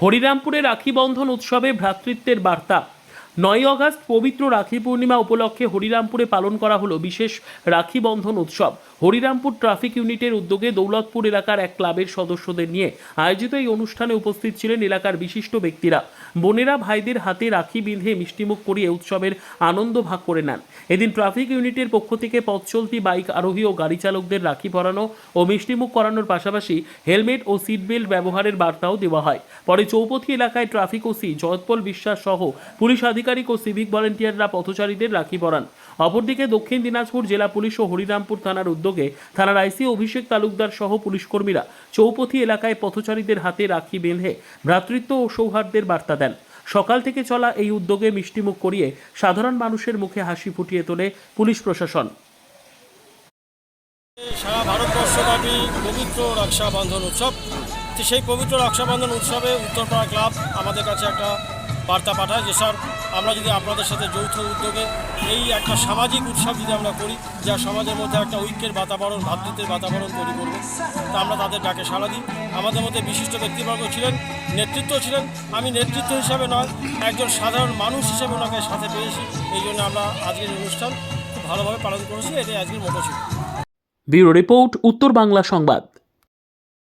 হরিরামপুরে রাখি বন্ধন উৎসবে ভ্রাতৃত্বের বার্তা। 9 আগস্ট পবিত্র রাখি পূর্ণিমা উপলক্ষে হরিরামপুরে পালন করা হলো বিশেষ রাখি বন্ধন উৎসব। হরিরামপুর ট্রাফিক ইউনিটের উদ্যোগে দৌলতপুর এলাকার এক ক্লাবের সদস্যদের নিয়ে আয়োজিত এই অনুষ্ঠানে উপস্থিত ছিলেন এলাকার বিশিষ্ট ব্যক্তিরা। বোনেরা ভাইদের হাতে রাখি বেঁধে মিষ্টিমুখ করিয়ে উৎসবের আনন্দ ভাগ করে নেন। এদিন ট্রাফিক ইউনিটের পক্ষ থেকে পথ চলতি বাইক আরোহী ও গাড়ি চালকদের রাখি পরানো ও মিষ্টিমুখ করানোর পাশাপাশি হেলমেট ও সিট বেল্ট ব্যবহারের বার্তাও দেওয়া হয়। পরে চৌপথি এলাকায় ট্রাফিক ওসি জয়তপল বিশ্বাস সহ পুলিশ আধিকারিক ও সিভিক ভলেন্টিয়াররা পথচারীদের রাখি পরান। অপরদিকে দক্ষিণ দিনাজপুর জেলা পুলিশ ও হরিরামপুর থানার উদ্যোগে থানার আইসি অভিষেক তালুকদার সহ পুলিশ কর্মীরা চৌপথি এলাকায় পথচারীদের হাতে রাখি বেঁধে ভ্রাতৃত্ব ও সৌহার্দ্যের বার্তা দেন। সকাল থেকে চলা এই উদ্যোগে মিষ্টিমুখ করিয়ে সাধারণ মানুষের মুখে হাসি ফুটিয়ে তোলে পুলিশ প্রশাসন। সারা ভারতবর্ষব্যাপী পবিত্র রক্ষাবন্ধন উৎসব, সেই পবিত্র রক্ষাবন্ধন উৎসবে উত্তরপাড়া ক্লাব আমাদের কাছে একটা বার্তা পাঠায় যে স্যার, আমরা যদি আপনাদের সাথে যৌথ উদ্যোগে এই একটা সামাজিক উৎসব যদি আমরা করি, যা সমাজের মধ্যে একটা ঐক্যের বাতাবরণ, ভ্রাতৃত্বের বাতাবরণ তৈরি করবে, তা আমরা তাদের ডাকে সাড়া দিই। আমাদের মধ্যে বিশিষ্ট ব্যক্তিবর্গ ছিলেন, নেতৃত্ব ছিলেন। আমি নেতৃত্ব হিসাবে নয়, একজন সাধারণ মানুষ হিসেবে ওনাকে সাথে পেয়েছি। এই জন্য আমরা আজকের অনুষ্ঠান খুব ভালোভাবে পালন করেছি। এটাই আজকের মতো ছিল। ব্যুরো রিপোর্ট, উত্তর বাংলা সংবাদ।